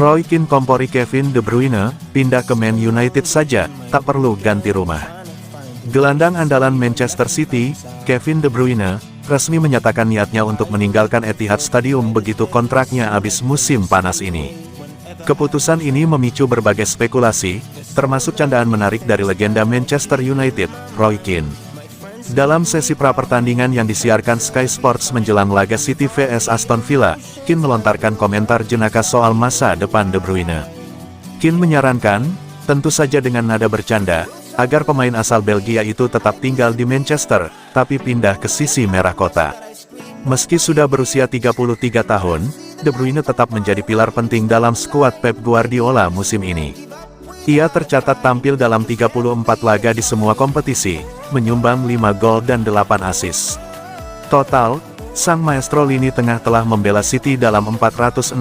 Roy Keane kompori Kevin De Bruyne, pindah ke Man United saja, tak perlu ganti rumah. Gelandang andalan Manchester City, Kevin De Bruyne, resmi menyatakan niatnya untuk meninggalkan Etihad Stadium begitu kontraknya habis musim panas ini. Keputusan ini memicu berbagai spekulasi, termasuk candaan menarik dari legenda Manchester United, Roy Keane. Dalam sesi pra-pertandingan yang disiarkan Sky Sports menjelang laga City vs Aston Villa, Keane melontarkan komentar jenaka soal masa depan De Bruyne. Keane menyarankan, tentu saja dengan nada bercanda, agar pemain asal Belgia itu tetap tinggal di Manchester, tapi pindah ke sisi merah kota. Meski sudah berusia 33 tahun, De Bruyne tetap menjadi pilar penting dalam skuad Pep Guardiola musim ini. Ia tercatat tampil dalam 34 laga di semua kompetisi, menyumbang 5 gol dan 8 assist. Total, sang maestro lini tengah telah membela City dalam 416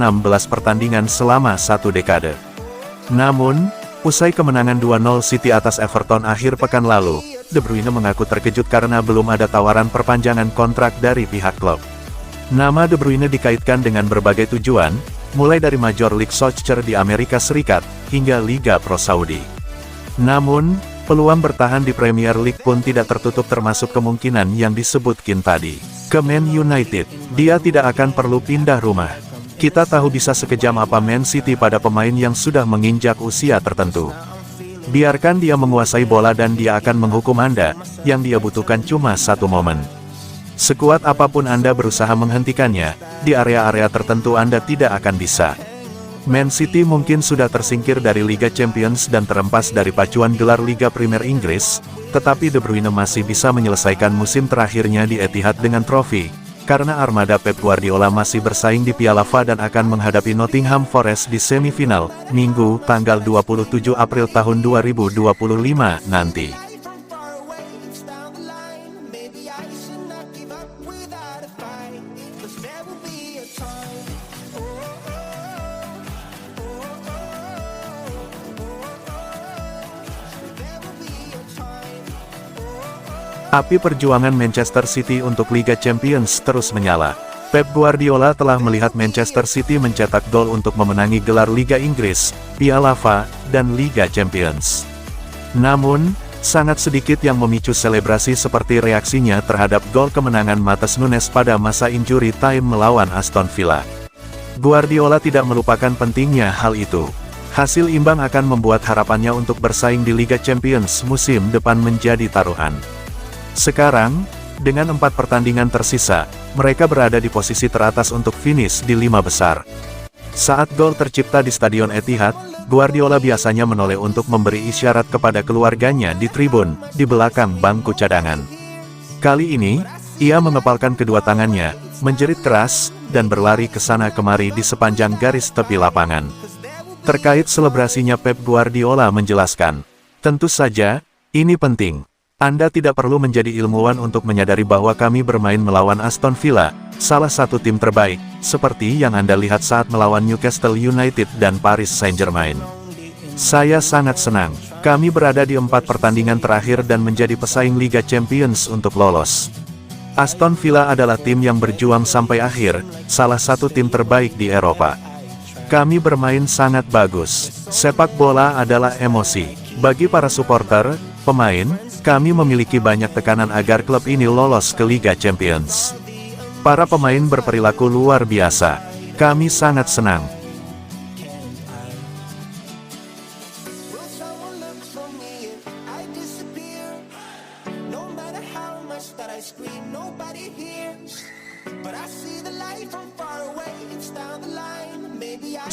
pertandingan selama 1 dekade. Namun, usai kemenangan 2-0 City atas Everton akhir pekan lalu, De Bruyne mengaku terkejut karena belum ada tawaran perpanjangan kontrak dari pihak klub. Nama De Bruyne dikaitkan dengan berbagai tujuan, mulai dari Major League Soccer di Amerika Serikat, hingga Liga Pro Saudi. Namun, peluang bertahan di Premier League pun tidak tertutup termasuk kemungkinan yang disebut Keane tadi. Ke Man United, dia tidak akan perlu pindah rumah. Kita tahu bisa sekejam apa Man City pada pemain yang sudah menginjak usia tertentu. Biarkan dia menguasai bola dan dia akan menghukum Anda, yang dia butuhkan cuma satu momen. Sekuat apapun Anda berusaha menghentikannya, di area-area tertentu Anda tidak akan bisa. Man City mungkin sudah tersingkir dari Liga Champions dan terempas dari pacuan gelar Liga Premier Inggris, tetapi De Bruyne masih bisa menyelesaikan musim terakhirnya di Etihad dengan trofi, karena armada Pep Guardiola masih bersaing di Piala FA dan akan menghadapi Nottingham Forest di semifinal, Minggu, tanggal 27 April tahun 2025 nanti. Api perjuangan Manchester City untuk Liga Champions terus menyala. Pep Guardiola telah melihat Manchester City mencetak gol untuk memenangi gelar Liga Inggris, Piala FA, dan Liga Champions. Namun, sangat sedikit yang memicu selebrasi seperti reaksinya terhadap gol kemenangan Matheus Nunes pada masa injury time melawan Aston Villa. Guardiola tidak melupakan pentingnya hal itu. Hasil imbang akan membuat harapannya untuk bersaing di Liga Champions musim depan menjadi taruhan. Sekarang, dengan 4 pertandingan tersisa, mereka berada di posisi teratas untuk finish di 5 besar. Saat gol tercipta di Stadion Etihad, Guardiola biasanya menoleh untuk memberi isyarat kepada keluarganya di tribun, di belakang bangku cadangan. Kali ini, ia mengepalkan kedua tangannya, menjerit keras, dan berlari ke sana kemari di sepanjang garis tepi lapangan. Terkait selebrasinya Pep Guardiola menjelaskan, "Tentu saja, ini penting. Anda tidak perlu menjadi ilmuwan untuk menyadari bahwa kami bermain melawan Aston Villa, salah satu tim terbaik, seperti yang Anda lihat saat melawan Newcastle United dan Paris Saint-Germain. Saya sangat senang, kami berada di 4 pertandingan terakhir dan menjadi pesaing Liga Champions untuk lolos. Aston Villa adalah tim yang berjuang sampai akhir, salah satu tim terbaik di Eropa. Kami bermain sangat bagus. Sepak bola adalah emosi. Bagi para supporter, pemain, kami memiliki banyak tekanan agar klub ini lolos ke Liga Champions. Para pemain berperilaku luar biasa. Kami sangat senang."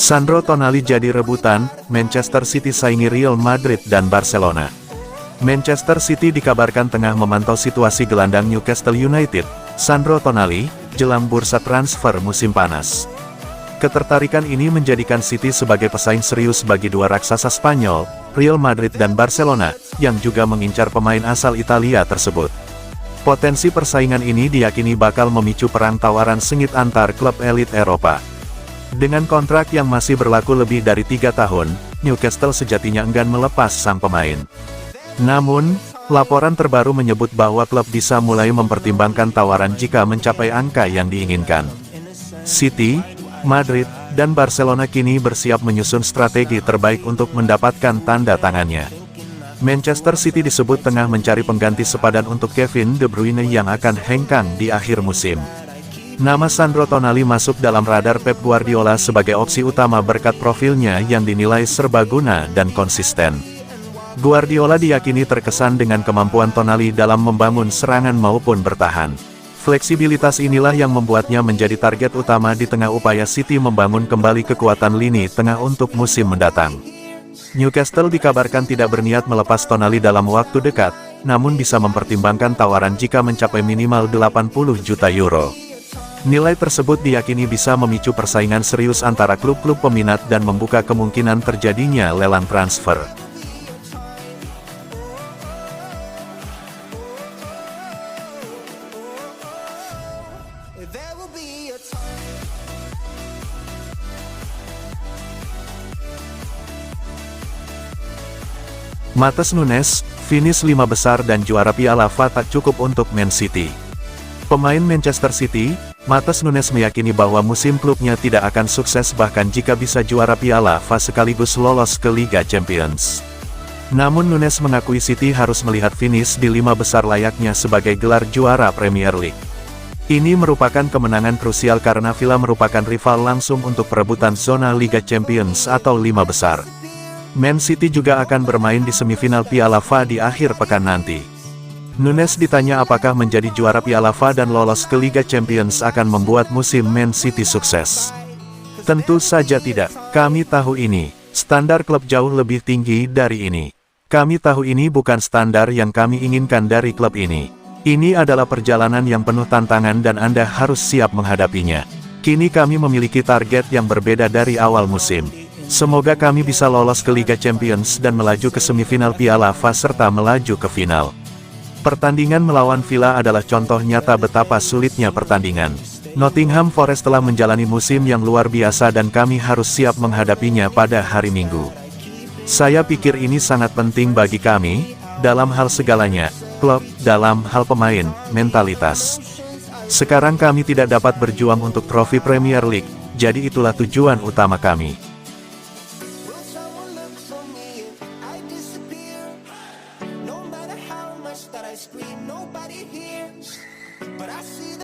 Sandro Tonali jadi rebutan, Manchester City saingi Real Madrid dan Barcelona. Manchester City dikabarkan tengah memantau situasi gelandang Newcastle United, Sandro Tonali, jelang bursa transfer musim panas. Ketertarikan ini menjadikan City sebagai pesaing serius bagi dua raksasa Spanyol, Real Madrid dan Barcelona, yang juga mengincar pemain asal Italia tersebut. Potensi persaingan ini diyakini bakal memicu perang tawaran sengit antar klub elit Eropa. Dengan kontrak yang masih berlaku lebih dari 3 tahun, Newcastle sejatinya enggan melepas sang pemain. Namun, laporan terbaru menyebut bahwa klub bisa mulai mempertimbangkan tawaran jika mencapai angka yang diinginkan. City, Madrid, dan Barcelona kini bersiap menyusun strategi terbaik untuk mendapatkan tanda tangannya. Manchester City disebut tengah mencari pengganti sepadan untuk Kevin De Bruyne yang akan hengkang di akhir musim. Nama Sandro Tonali masuk dalam radar Pep Guardiola sebagai opsi utama berkat profilnya yang dinilai serbaguna dan konsisten. Guardiola diyakini terkesan dengan kemampuan Tonali dalam membangun serangan maupun bertahan. Fleksibilitas inilah yang membuatnya menjadi target utama di tengah upaya City membangun kembali kekuatan lini tengah untuk musim mendatang. Newcastle dikabarkan tidak berniat melepas Tonali dalam waktu dekat, namun bisa mempertimbangkan tawaran jika mencapai minimal 80 juta euro. Nilai tersebut diyakini bisa memicu persaingan serius antara klub-klub peminat dan membuka kemungkinan terjadinya lelang transfer. Matheus Nunes, finish 5 besar dan juara Piala FA tak cukup untuk Man City. Pemain Manchester City, Matheus Nunes meyakini bahwa musim klubnya tidak akan sukses bahkan jika bisa juara Piala FA sekaligus lolos ke Liga Champions. Namun Nunes mengakui City harus melihat finish di 5 besar layaknya sebagai gelar juara Premier League. Ini merupakan kemenangan krusial karena Villa merupakan rival langsung untuk perebutan zona Liga Champions atau 5 besar. Man City juga akan bermain di semifinal Piala FA di akhir pekan nanti. Nunes ditanya apakah menjadi juara Piala FA dan lolos ke Liga Champions akan membuat musim Man City sukses. Tentu saja tidak. Kami tahu ini. Standar klub jauh lebih tinggi dari ini. Kami tahu ini bukan standar yang kami inginkan dari klub ini. Ini adalah perjalanan yang penuh tantangan dan Anda harus siap menghadapinya. Kini kami memiliki target yang berbeda dari awal musim. Semoga kami bisa lolos ke Liga Champions dan melaju ke semifinal Piala FA serta melaju ke final. Pertandingan melawan Villa adalah contoh nyata betapa sulitnya pertandingan. Nottingham Forest telah menjalani musim yang luar biasa dan kami harus siap menghadapinya pada hari Minggu. Saya pikir ini sangat penting bagi kami, dalam hal segalanya, klub, dalam hal pemain, mentalitas. Sekarang kami tidak dapat berjuang untuk trofi Premier League, jadi itulah tujuan utama kami.